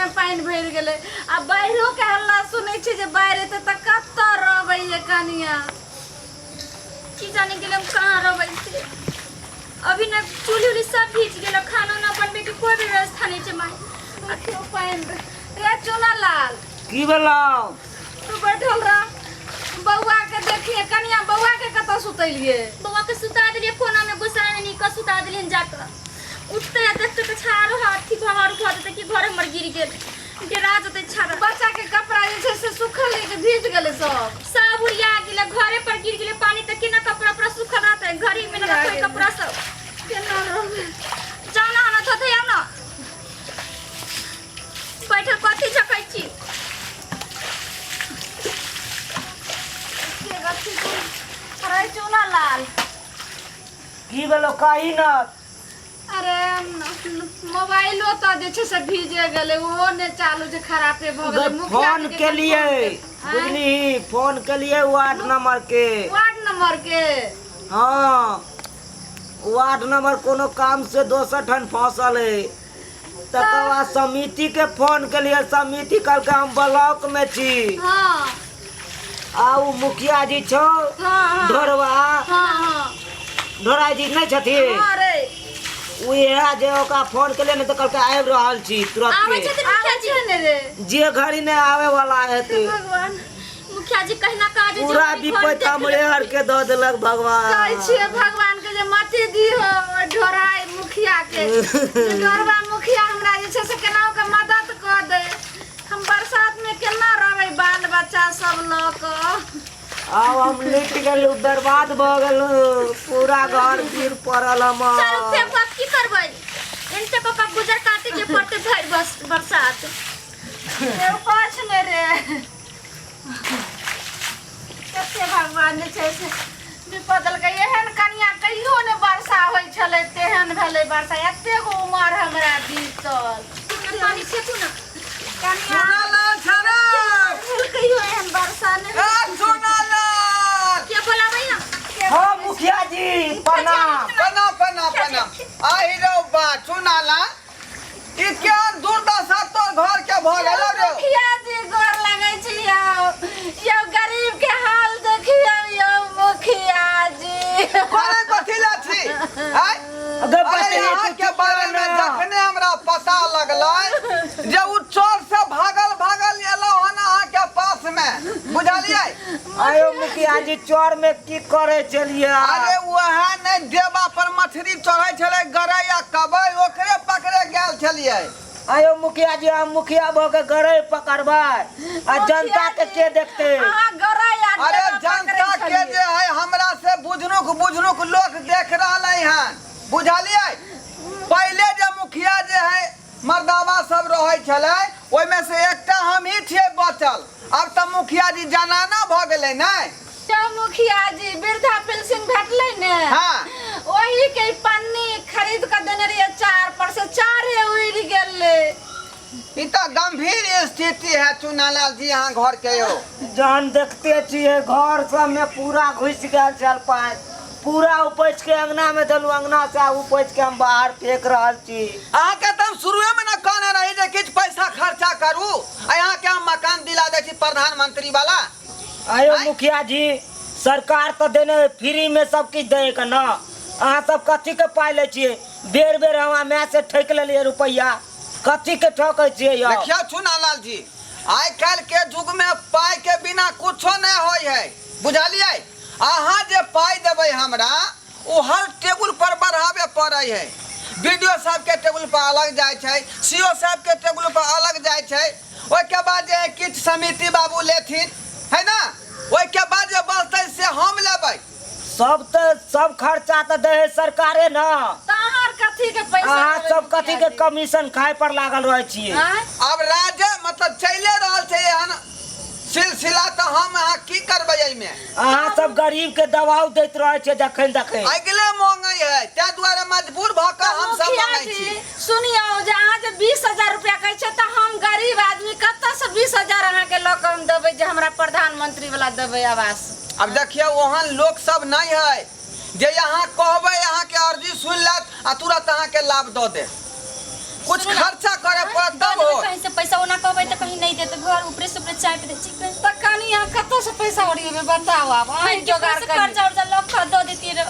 में पानी भर गेले आ बाहरो के हल्ला सुनै छै जे बाहर एते त कत रहबै ये कनिया की जाने के हम कहां रहबै से अभी ना चूल्ही उली सब भीज गेल खाना ना बनबे के कोई व्यवस्था नहीं छै माई क्यों पानी रे चोला लाल की भेलौ तू बैठल रह बउआ के देखिए कनिया बउआ के कत सुतैलिए बउआ के सुता देलिए कोना में गुस्सा में नी क सुता देलिए जाकर उठते देखते तो छारो हाथी भर उठा देते कि घर मर गिर गेल डेरा जते छारा बच्चा के कपड़ा जे से सुखल के भीज गेले सब उड़िया गेले घरे पर गिर गेले पानी तक केना कपड़ा पूरा सुखल रहते घरी में ना कोई कपड़ा सब केना रह जाना ना थथे आउ ना बैठल कथि झकै छी के गथि अरे चोला लाल की भेलौ काही न अरे मोबाइलो तो जे छै से भीजे गेले वो ने चालू जे खराबे भ गेले फोन के लिए बुझली फोन के लिए वार्ड नंबर के हां वार्ड नंबर कोनो काम से दोसर ठन फंसल है तकर बाद समिति के फोन के लिए समिति कल के हम ब्लॉक में छी हां आउ मुखिया जी छौ ढोरवा हां ढोरा जी नहीं छथि अरे उहे जे ओका फोन के लिए न त कल के आइब रहल छी तुरंत आवे छथि मुखिया जी ने रे जे घड़ी ने आवे वाला हेतै भगवान मुखिया जी कहना काज पूरा विपत्ति हमरे हर के द देलक भगवान कहै छियै भगवान के जे मति दिहो ढोराई मुखिया के ढोरवा मुखिया हमरा जे छै से केना के मदद क दे हम बरसात में केना रहबै बाल बच्चा सब ल क अब हम लिट गेलू बर्बाद भ गेलू पूरा घर गिर पड़ल हम चल फेंक की करबै इनसे को का गुजर काटे के पड़ते भाई बस बरसात ए पाछ ने रे कते भगवान ने छै से विपदल के एहन कनिया कहियो ने वर्षा होय छले तेहन भेले वर्षा एते गो उमर हमरा बीतल पानी फेंकू ना कनिया सोनाला छरा कहियो एहन वर्षा ने ए सोनाला के बोलाबै ना हां मुखिया जी प्रणाम प्रणाम आही रो बा सोनाला ई क्या दुर्दशा तोर घर के भ गेल रे मुखिया जी गोर लगै छी यो गरीब के हाल देखियो यो मुखिया जी कोने कथिला छी हैं अगर अरे यहाँ के बारे में जखने हमरा पता लगलै जे उ चोर से भागल एलो हन अहाँ के पास में बुझलियै आयो मुखिया जी चोर में की करे चलिए अरे वहा ने देवा पर मछली चढ़ै छले गरै या कबै ओकरे पकड़े गेल छलियै आयो मुखिया जी हम मुखिया भ के गरे पकड़बै आ जनता के देखते हां गरै या अरे जनता के जे है हमरा से बुझनुक लोग देख रहलै हन बुझलियै पहले जे मुखिया जे है मर्दावा सब रहै छलै ओइ में से एकटा हम ही छियै बचल अब त मुखिया जी जनाना भ गेलै नै जो मुखिया जी वृद्धा पेंशन भेटलै ने हां ओही के पन्नी खरीद के देने रहिए 4 पर से 4 उड़ गेलै ई त गंभीर स्थिति है चुनालाल जी यहाँ घर के यो जान देखते छिए घर सब में पूरा घुस गेल चल पाए पूरा उपज के अंगना में दलु अंगना से उपज के हम बाहर फेंक रहल छी अहाँ के त शुरुए में न कहने रही जे किछ पैसा खर्चा करू यहाँ के हम मकान दिला दे छी प्रधानमंत्री वाला आयो मुखिया जी सरकार तो देने फ्री में सब कुछ दे के ना अहाँ सब कथी के पाइ ले छिए बेर हम मैं से ठेक लेलिए रुपया कथी के ठोकै छिए यो देखियो चुनालाल जी आइ काल के युग में पाई के बिना कुछो नहीं होय है बुझलियै अहाँ जे पाई देबै हमरा ओ हर टेबुल पर बढ़ावे पड़ै है वीडियो साहब के टेबुल पर अलग जाय छै सीओ साहब के टेबुल पर अलग जाय छै ओइ के बाद जे किछ समिति बाबू लेथिन है ना ओइ के बाद जे बचतै से हम लेबै सब खर्चा तो दे सरकारे ना तहार कथी के पैसा अहाँ सब कथी के कमीशन खाए पर लागल रहे छिए अब राज्य मतलब चले रहल छै एहन सिलसिला तो हम अहाँ की करबै एहि में अहाँ सब गरीब के दबाव दैत रहे छै जखन अगले मांगै है तै दुआरे मजबूर भ के हम सब मांगै छी सुनियो जे अहाँ जे 20000 रुपया कहै छै त हम गरीब आदमी कत्त से 20000 अहाँ के लोक हम देबै जे हमरा प्रधानमंत्री वाला देबै आवास अब देखियो ओहन लोग सब नहीं है जे यहाँ कहबै अहाँ के अर्जी सुन लेत आ तुरंत अहाँ के लाभ द दे कुछ सुनू ना। खर्चा करे पड़त तब दो हो। कहीं से पैसा ओना कहबै त कहीं नहीं देते घर ऊपरे से ऊपरे चाप दे छी त कनिया कतौ से पैसा ओरिएबे बताओ अब अहीं जोगाड़ कर कर्जा उर्जा लख दो देती रे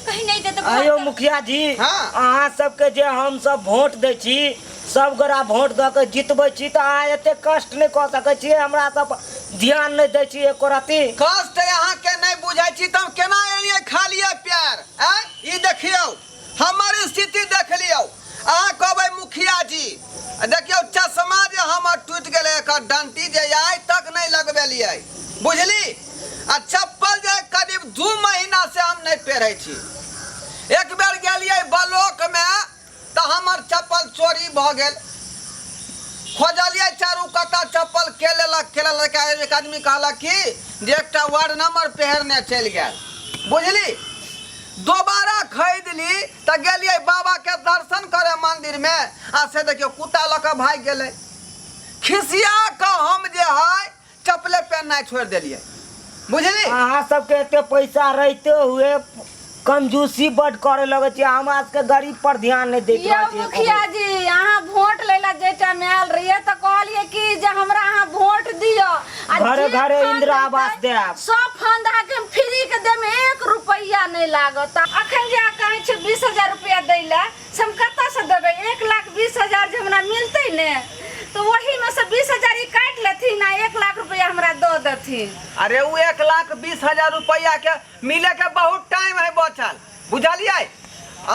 कहीं नहीं देते घर आयो के। मुखिया जी हाँ। अहाँ सबके जे हम सब वोट दै छी सब गोरा वोट दऽ के जितबै छी तऽ अहाँ एते कष्ट नहि कऽ सकै छियै हमरा सब ध्यान नहीं दै छी एको रत्ती कष्ट यहाँ के नहीं बुझाई छी तुम केना एलिए खा लिए प्यार ई देखियो हमर स्थिति देख लियो अहाँ कहबै मुखिया जी देखियो चश्मा जे हमर टूट गेलै एकर डंटी जे आइ तक नहीं लगबेलिए बुझली आ चप्पल जे करीब 2 महीना से हम नहीं पहिरै छी एक बेर गेलिए ब्लॉक में तो हमर चप्पल चोरी भ गेल खोजलिए चारू कता चप्पल के लेलक एक आदमी कहलक कि जे एकटा वार्ड नंबर पहरने चल गेल बुझली दोबारा खरीद ली तो गेलिए बाबा के दर्शन करे मंदिर में आ से देखियो कुत्ता लक भाग गेले खिसिया के हम जे है चप्पले पहनना छोड़ देलिए बुझली अहाँ सबके एते पैसा रहते हुए कंजूसी बड करे लगे छी हमरा सबके गरीब पर ध्यान नहीं दैत ये रहै छी मुखिया जी अहाँ वोट लेला जे टाइम आयल रहिए त कहलिए कि जे हमरा अहाँ वोट दियो आ घरे जे घरे फंड इंदिरा देतै, आवास देब। सब फंड आके फ्री के दे में 1 रुपया नहीं लागत अखन जे कहै छै 20,000 रुपया दैला से हम कतऽ से देबै 1,20,000 जे हमरा मिलतै ने तो वही में से 20,000 ही काट लेथिन आ 1 लाख रुपया हमरा दो देथिन अरे वो 1,20,000 रुपया के मिले के बहुत टाइम है बचल बुझलिए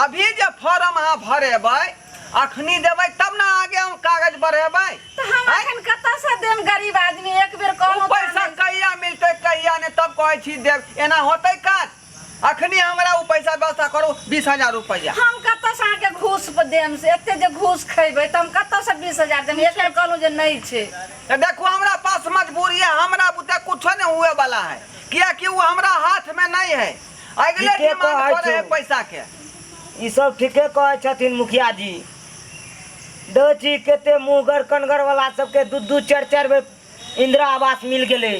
अभी जे फॉर्म अहाँ भरेबै अखनी देबै तब ना आगे हम कागज बढ़ेबै तो हम अखन कतऽ से देम गरीब आदमी एक बेर उ कहलहुँ पैसा कहिया मिलते कहिया नहीं तब कहै छी देब एना होतै काज अखनी हमरा उ पैसा व्यवस्था करू 20,000 रुपया हम कतऽ से अहाँके घूस पर देम से एते जे घूस खैबै त हम कतऽ से 20,000 देम एक बेर कहलहुँ जे नहीं छै तो देखो हमरा पास मजबूरी है हमरा बुते कुछ नहीं हुए वाला है किया कि वो हमरा हाथ में नहीं है अगले ठीके डिमांड कहै करे है छौ। पैसा के ई सब ठीके कहै छथिन मुखिया जी दो छी केते मुँहगर कनगर वाला सबके 2-2 4-4 बेर इंदिरा आवास मिल गेलै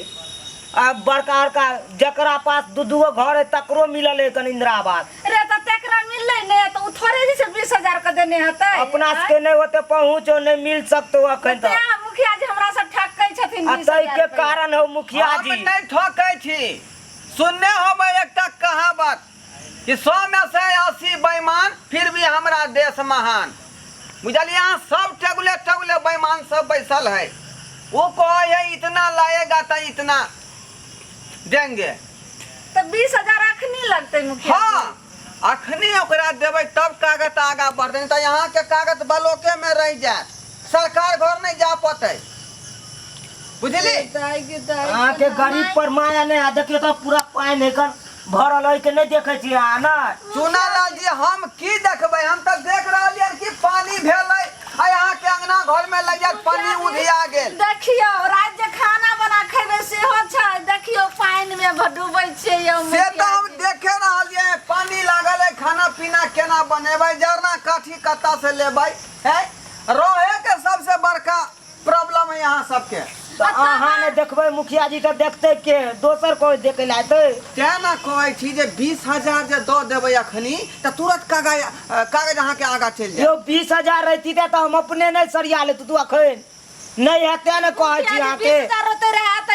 अब बड़का बड़का जकरा पास 2-2 घर है तकरो मिलल है कन इंदिरा आवास रे त तेकरा मिललै ने त उ थोड़े जी से 20,000 के देने हतै अपना सबके नहीं होते पहुँचो नहीं मिल सकते अखन तक तें मुखिया जी हमरा से ठकै छथिन आ 20,000 तै के रुपया। कारण हो मुखिया हम जी नहीं ठकै छी सुनने होबै एकटा कहावत कि 100 में से 80 बेईमान फिर भी हमरा देश महान बुझलिए यहाँ सब टेगुले टेगुले बेईमान सब बैसल है वो कहे है इतना लाएगा तो इतना देंगे त 20,000 अखनी लगतै मुखिया जी। हाँ अखनी ओकरा देबै तब कागज आगा बढ़तै तो यहाँ के कागज ब्लॉके में रह जाए सरकार घर नहीं जा पाते बुझली दाई के दाई अहाँ के गरीब पर माया नहीं आ देखियो तो पूरा पानी है कन भरल है के नहीं देखे छी अहाँ ना चुनालाल जी हम की देखबै हम तो देख रहलियै कि पानी भेलै आ यहाँ के अंगना घर में लग जात पानी उधिया गेल देखियो रात जे खाना बना खैबे सेहो छै देखियो पानी में डूबै छै यौ से मुखिया तो हम जी। देखे रहलियै पानी लागल है खाना पीना केना बनेबै जरना काठी कत्ता से लेबै है रहे के सबसे बड़का प्रॉब्लम है यहाँ सबके तो अहाँ ने देखबै मुखिया जी तो देखते के दोसर कोई देखे ला आते तें ना कहै छी जे 20,000 जे दऽ देबै अखनी तऽ तुरंत कागज अहाँ के आगा चलि जायत यो 20,000 रहती तो हम अपने नहीं सरिया लेते तू अखन नहीं हेते ने कहै छी अहाँ के 20,000 होते रहे त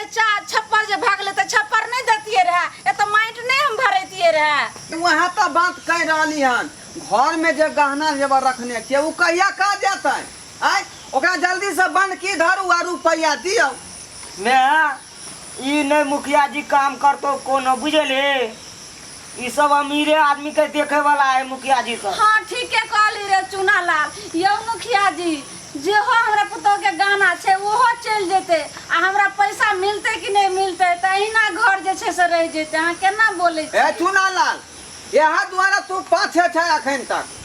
छप्पर जे भागले त छप्पर नहीं देतिए रहे ए त माइट नहीं हम भरतिए रहे वहाँ तो बात कह रही हन घर में जे गहना जेवर रखने छियै वो कहिया कहा जाता है आय ओकरा जल्दी से बंद की धरू आ रुपया दियो मैं ई नहीं मुखिया जी काम करतो कोनो बुझले ई सब अमीरे आदमी के देखे वाला है मुखिया जी सब हाँ ठीक है कहली रे चुनालाल यौ मुखिया जी जे हो हमरा पुतौ के गाना छै ओहो चल जेते आ हमरा पैसा मिलते कि नहीं मिलते त अहिना घर जे छै से रह जेते अहाँ केना बोलै छी ए चुनालाल यहाँ द्वारा तू पाछे छै अखन तक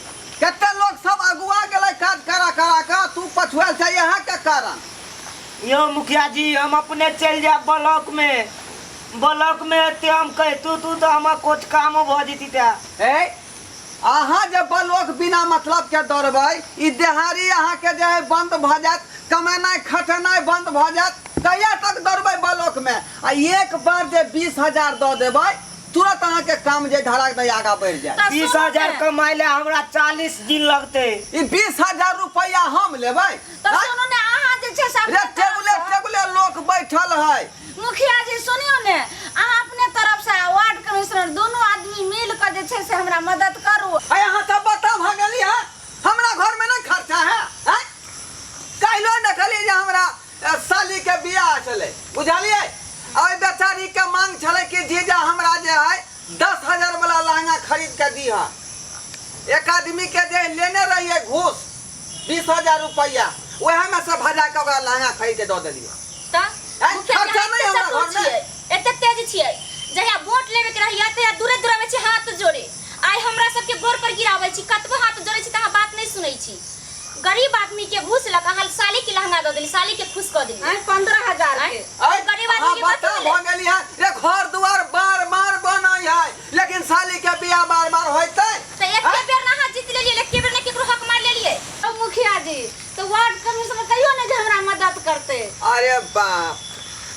कते लोग सब अगुआ गेलै काज करा करा का तू पछुआल छै यहाँ के कारण यो मुखिया जी हम अपने चल जाए ब्लॉक में एते हम कह तू तो हम कुछ काम भ जेती त ए अहाँ जे ब्लॉक बिना मतलब के दौड़बै ई देहारी अहाँ के जे है बंद भ जात कमेनाइ खटेनाइ बंद भ जात कहिया तक दौड़बै ब्लॉक में आ एक बार जे 20,000 दऽ देबै तुरंत अहाँ के काम जे धड़क दे आगा बढ़ जाए। 20,000 कमाई ले हमरा 40 दिन लगते। ई 20,000 रुपया हम लेबै। तो सुनो ने अहाँ जे छै से रे टेबुले लोग बैठल है। मुखिया जी सुनियो ने, अहाँ अपने तरफ से वार्ड कमिश्नर दोनों आदमी मिल कर जे छै से हमरा मदद करू। यहाँ सब बता भगली है, हमरा घर में नहीं खर्चा है, हैं? कहलो न खली जे हमरा साली के बियाह चले, बुझलिए? और बेचारी के मांग छले कि जीजा हमरा जे है 10,000 वाला लहंगा खरीद के दिहा। एक आदमी के जे लेने रहिए घूस 20,000 रुपया, वह में से भजा के ओकरा लहंगा खरीद के दो देलिए। खर्चा नहीं हमरा घर में। एते तेज छियै जहिया वोट लेवे के रहिया त दूरे दूरे में छी हाथ जोड़े, आइ हमरा सबके गोर पर गिराबै छी, कतबो हाथ जोड़े छी त अहाँ बात नहीं सुनै छी। गरीब आदमी के घूस लगा हाल साली के लहंगा दे देली, साली के खुश कर देली 15,000 के। और गरीब आदमी के बता भगली है रे, घर दुआर बार बनई है, लेकिन साली के बियाह बार होइते। त एक बेर ना हाथ जीत लेलिए, एक बेर ना केकरो हक मार लेलिए। अब मुखिया जी तो वार्ड कमिश्नर कहियो ने जे हमरा मदद करते। अरे बाप,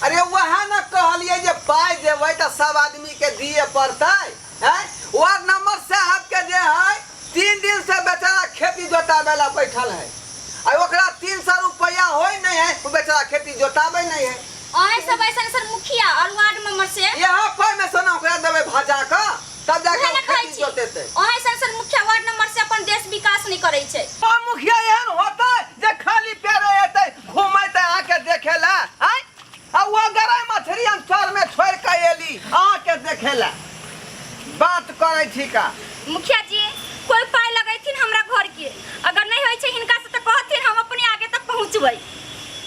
अरे वह न कहलिए जे पाई देबै त सब आदमी के दिए पड़तै, हैं? वार्ड नंबर साहब के जे है 3 दिन से बेचारा खेती जोतावे ला बैठल है, आ ओकरा 300 रुपया होय नहीं है, वो बेचारा खेती जोतावे नहीं है। अहे सब ऐसा सर मुखिया और वार्ड मेंबर से यहाँ पर में सोना ओकरा देबै भाजा का, तब जाके ना खाइ खेती छी। जोतेतै। अहे सर मुखिया वार्ड मेंबर से अपन देश विकास नहीं करै छै। ओ मुखिया एहन होतै जे खाली पेरे एतै घुमैतै आके देखेला, हैं? आ वो गरै मछरी हम चर में छोड़ के एली आके देखेला, बात करै छी का? मुखिया जी कोई पाई लगैथिन हमरा घर के, अगर नहीं होय छै हिनका से त कहथिन हम अपने आगे तक पहुंचबै।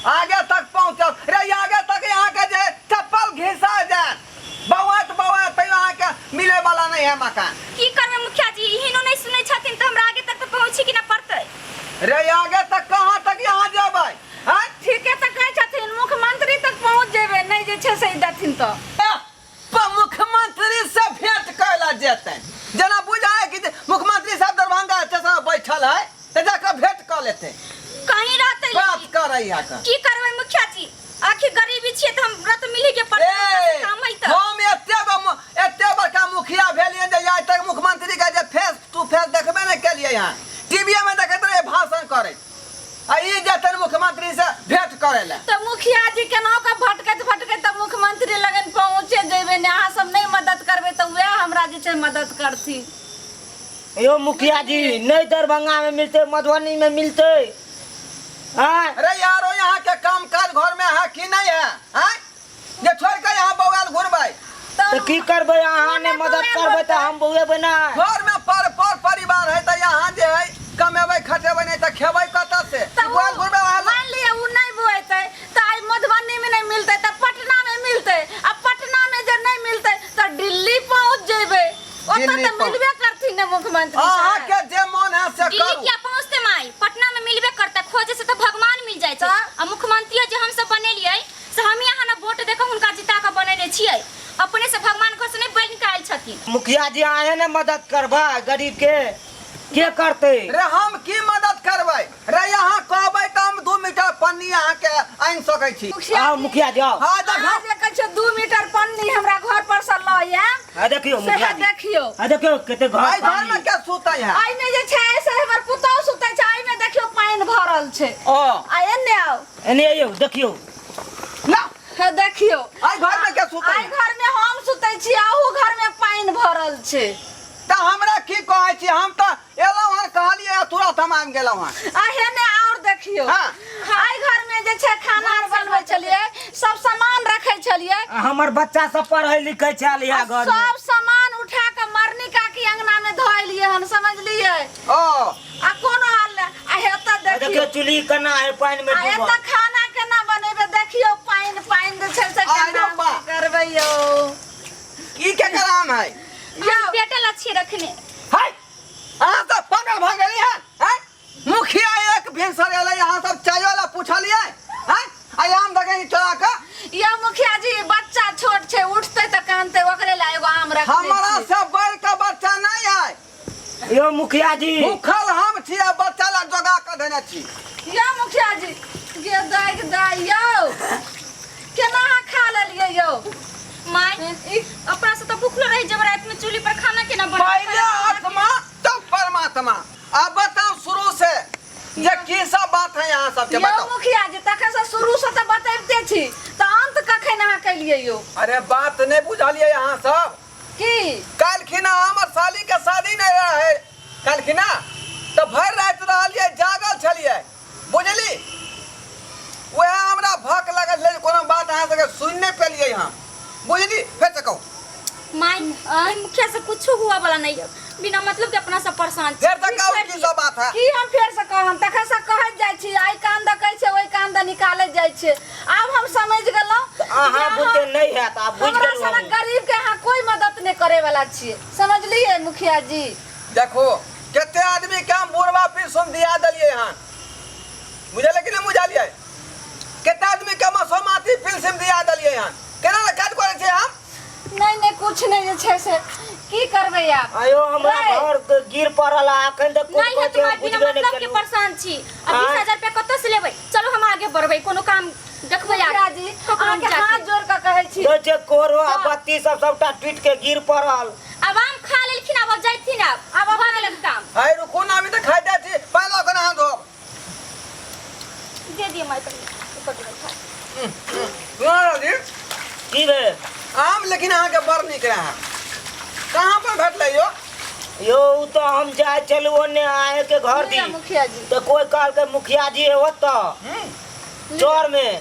आगे तक पहुंचब रे, आगे तक यहाँ के जे चप्पल घिसा जाए बौआ तो यहाँ के मिले वाला नहीं है मकान। की करबै मुखिया जी, हिनो नहीं सुनै छथिन त हमरा आगे तक पहुंची कि ना पड़तै। रे आगे तक कहाँ तक यहाँ जेबै, हैं? ठीके त कहै छथिन मुख्यमंत्री तक पहुंच जेबे, नहीं जे छै से देथिन तो मुख्यमंत्री से भेंट कैला जेतै। जना बुझाए कि मुख्यमंत्री साहब दरभंगा स्टेशन में बैठल है, त जाकर भेंट कर लेते, कहीं रहतै बात करे है का। की करबै मुखिया जी, आखिर गरीबी छियै त हम व्रत मिली के पड़तै काम है त। हम एते बड़का मुखिया भेलिए जे आज तक मुख्यमंत्री का जे फेस टू फेस देखबे नहीं केलिए, यहाँ टीवी में देखैत रहे भाषण करे, आ ई जेतन मुख्यमंत्री से भेंट करे ला। तो मुखिया जी केना का भटकत त मुख्यमंत्री लगन पहुंचे जेबे ने, अहाँ सब नहीं मदद करबे तो वे हमरा जे छै मदद करथी। यो मुखिया जी नहीं दरभंगा में मिलते, मधुबनी में मिलते। हाँ? अरे यारो यहाँ के काम काज घर में है कि नहीं है, हैं? जे छोड़ के यहाँ बौआल घुरबै तो की करबै, अहाँ ने मदद करबै तो हम बउए बना। घर में पर परिवार है, तो यहाँ जे है कमेबै खटेबै नहीं तो खेबै कतऽ से? बौआल घुरबै मान लिया उ नहीं बोएते त आज मधुबनी में नहीं मिलते त पटना में मिलते, अब पटना में जे नहीं मिलते त दिल्ली पहुंच जेबे, ओतऽ दिल्ली त मिलबे करथी ने मुख्यमंत्री अहाँ साहब। के जे मन है से दिल्ली करू। क्या पहुंचते माई, पटना में मिलबे करता, खोजे से तो भगवान मिल जाय छै। आ मुख्यमंत्री जे हम सब बनेलियै से हम यहाँ ना वोट देके हुनका जिता के बनेने छियै, अपने से भगवान घर से नहीं बन के आयल छथिन। मुखिया जी आए ने मदद करबा गरीब के करते। रे हम की मदद करबै रे, यहाँ कहबै त हम 2 मीटर पन्नी यहाँ के आनि सकै छी। आओ मुखिया जी आओ। हाँ अहाँ देखो जे कहै छै 2 मीटर पन्नी हमरा घर पर से लऽ आयब, हाँ देखियो मुखिया जी, देखियो हाँ देखियो केते घर आई घर में खाली। के सुतै है। आई में जे छै से हमर पुतौह सुतै छै, आई में देखियो पानि भरल छै। ओ आ एने आओ, एने आइयो देखियो। ना हे देखियो आई घर में के सुतै आई है। घर में हम सुतै छी, आहू घर में पानि भरल छै। त हमरा की कहै छी, हम त एलौ हन कहलिए तुरंत हम आबि गेलौ हन। आ हेने और देखियो, हाँ। आई घर में जे छै खाना आर बनबै छलिए, सब सामान रखै छलिए, हमर बच्चा सब पढ़ै लिखै छै लिया घर में। सब सामान उठा के मरनी काकी अंगना में धोइ लिए हन, समझलिए? ओ आ कोनो हाल ने आ हेता देखियो देखियो चुली केना है पानी में आ डूबल। एता खाना केना बनेबे, देखियो पानि जे छै से आइ केना रे बा। करबै यौ। की के काम है? हम बेटा लच्छी रखने हाय अहाँ सब पागल भ गेली है, हैं? मुखिया एक भेंसर एलै, यहाँ सब चाय वाला पूछलिए, हैं? आई आम दगे चोरा के। या मुखिया जी बच्चा छोट छै, उठते त कानते, ओकरे ला एगो आम रख हमारा से बढ़ के बच्चा नहीं है। यो मुखिया जी भूखल हम छी, बच्चा ला जोगा के देने छी। या मुखिया जी ये दाइ यौ केना खा लेलिए यौ? माई अपना से तो भूखलो रही जब रात में चूल्ही पर खाना के ना पहले आत्मा तब परमात्मा। अब बताओ शुरू से ये की सब बात है यहाँ सबके यो बताओ। मुखिया जी तखन से शुरू से तो बताइते छी तो अंत कखन अहाँ कलिए यो अरे बात नहीं बुझलिए यहाँ सब की कल खिना हमर साली के शादी नहीं रहे कल खिना तो भर रात रहलिए जागल छलिए बुझली वह हमरा भक लगल है कोनो बात अहाँ सबके सुन नहीं पेलिए हम बुझली फिर से कहूँ माई मुखिया से कुछ हुआ वाला नहीं है बिना मतलब के अपना सब परेशान फिर से कहूँ की सब बात है की हम फेर से कहम तखन से कहत जाइ छी आई कान दकै छै ओइ कान द निकाले जाइ छै आब हम समझ गेलौ अहाँ बुझते नहीं है तो आप बुझ हमरा गेलू सन हम। गरीब के अहाँ कोई मदद नहीं करे वाला छिए समझलिए मुखिया जी देखो कितने आदमी के हम बुढ़वा फिर सुन दिया दलिए यहाँ बुझल कि नहीं बुझलिए कितने आदमी के मसोमाती फिल्म दिया दलिए यहाँ केना काज करे छे हम नहीं कुछ नहीं जे छै से की करबै आप आयो हमरा रे। घर के गिर पड़ल अखन तक कुछ नहीं है के तुम्हारे बिना बुझबे नहीं मतलब के केलू। परेशान छी अब हाँ। 20,000 रुपया कतौ से लेबै चलो हम आगे बढ़बै कोनो काम देखबै मुखिया आगे जी ककरो अहाँ के जाके। हाथ जोड़ के कहै छी तो जे कोरो आ हाँ। बत्ती सब सबटा टूट के गिर पड़ल। अब आम खा लेलखिन अब जाइथिन अब भऽ गेलै काम हाय रुको ना अभी तो खाई दे छी पहले ओकरा हाथ धो दे दिए माई पर जी की बे आम लेकिन अहाँ के बड़ निक रहा कहाँ पर भेटले यो यो उ तो हम जाए चलू ओने आए के घर दी मुखिया जी तो कोई कहल के मुखिया जी हो तो चोर में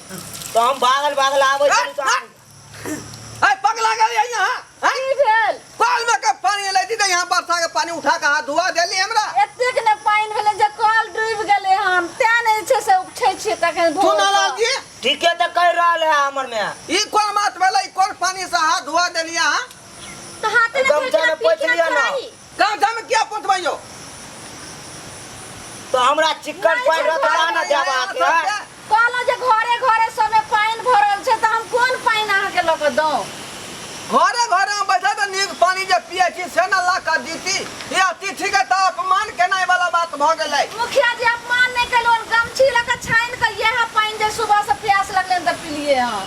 तो हम भागल आवे चलू तो हम- हाय पगला गए यहाँ हाय की भेल कल में के पानी ले दी तो यहाँ बरसा के पानी उठा के हाथ धुआ देली हमरा एतेक ने पानी भेलै जे कल डूबि गेलै हम तें नहीं छै से उठै छियै तखन भोर सुन सँ। लाल जी ठीके तो कह रहल है हमर में ई कोन बात भेलै ई कोन पानी से हाथ धुआ देली यहाँ तो हाथे में गमछा में पोंछ लिया ना। गाँव में क्या पूछबै यो तो हमरा चिक्कन नहीं, पैर रखला ना जाबा के कहलहुँ जे घरे घरे सबमे पानि भरल छै तऽ हम कोन पानि अहाँके लऽ कऽ दઉં घरे घरे में बैठा तो नीक पानी जे पिए छी से न ला कर दीती ये अतिथि के तो अपमान केनाई वाला बात भ गेलै मुखिया जी अपमान नहीं केलहुँ गमछी लऽ कऽ छानि कऽ इएह पानि जे सुबह से प्यास लगलै तऽ पिलियै हँ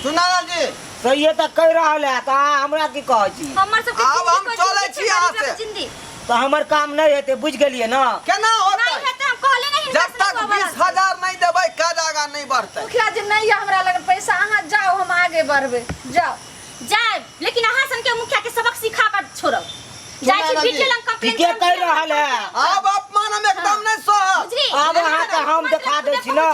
सुनारायण जी सही तो कह रहल है तो अहाँ हमरा की कहै छी हमर सब आब हम चलै छी यहाँ से। जिंदगी तो हमर काम नहीं हेते बुझ गेलिए ना केना होतै नहीं है तो हम कहले नहीं जब तक 20,000 नहीं देबै काज आगा नहीं बढ़तै मुखिया जी नहीं है हमरा लग पैसा अहाँ जाओ हम आगे बढ़बै जाओ जाए लेकिन अहाँ सन के मुखिया के सबक सिखा कर छोड़ब जाए छी सुनारायण जी, बीटे लंग कंप्लेंट ठीके कह रहल है आब अपमान हम एकदम नहीं सह बुझली आब अहाँ के हम देखा दै छी ना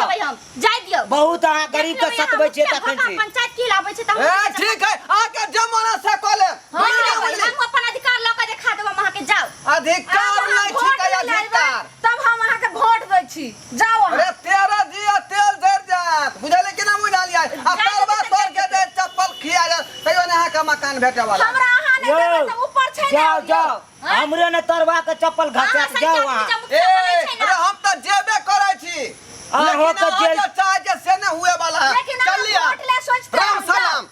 जाय दियो बहुत अहाँ गरीब के सतबै छियै तखन से पंचायत की लाबै छै त ए ठीक है आके जमाना से कले हम अपन अधिकार ल के देखा देब अहाँ के जाओ अधिकार नहीं छी कई अधिकार तब हम अहाँके वोट दै छी जाओ अहाँ। अरे तेरा जी तेल झड़ जात बुझले कि ना बुझलियै आ तरबा तोड़ के दे चप्पल खिया जा तइयो ने अहाँ के मकान भेटे वाला हमरा अहाँ नहीं देबै तऽ ऊपर छै ने जाओ जाओ हमरे ने तरवा के चप्पल घसा के जाओ वहाँ ए अरे हम तो जेबे करे छी अहाँ हो लेकिन तो जेल आज चाहे के से न हुए वाला है लेकिन अहाँ चलिए वोट ले सोचते राम हम जाओ। सलाम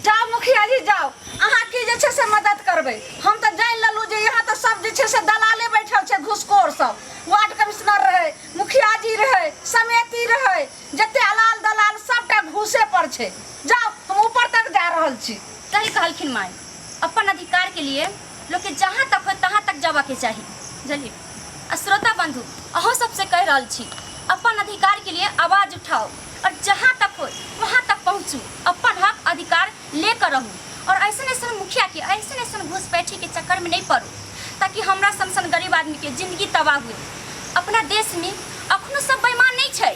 जाओ मुखिया जी जाओ अहाँ की जे छै से मदद करबै हम तऽ जानि लेलहुँ जे यहाँ तऽ सब जे छै से दलाले बैठल छै घुसखोर सब वार्ड कमिश्नर रहै मुखिया जी रहै समिति रहै जते अलाल दलाल सबटा घूसे पर छै जाओ हम ऊपर तक जा रहल छी कही कहलखिन माय अपन अधिकार के लिए लोग के जहाँ तक हो तहाँ तक जावा के चाहिए बुझलिए आ श्रोता बंधु अहो सबसे कह रहल छी अपन अधिकार के लिए आवाज उठाओ और जहाँ तक हो वहाँ तक पहुँचू अपन हक अधिकार लेकर रहू और ऐसे ऐसे मुखिया के ऐसे घुसपैठी के चक्कर में नहीं पड़ू ताकि हमरा सन गरीब आदमी के जिंदगी तबाह हुए अपना देश में अखनो सब बेईमान नहीं छै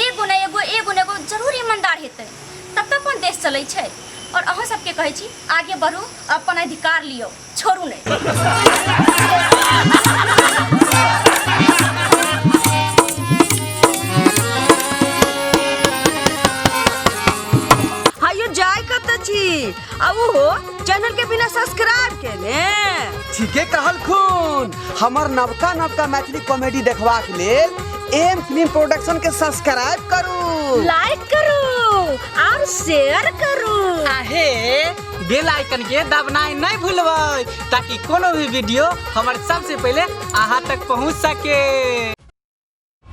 एगो ने एगो जरूर ईमानदार हेतै तब तक अपन देश चलै छै और अहाँ सबके कहै छी आगे बढ़ू अपन अधिकार लियो छोड़ू नहीं हायो जाय कत छी अब हो चैनल के बिना सब्सक्राइब केने ठीके कहल खून हमर नवका नवका मैथिली कॉमेडी देखबाक लेल एम फिल्म प्रोडक्शन के सब्सक्राइब करू लाइक करू और शेयर करू आहे बेल आइकन के दबनाई नहीं भूलबै ताकि कोनो भी वीडियो हमारे सबसे पहले अहाँ तक पहुंच सके।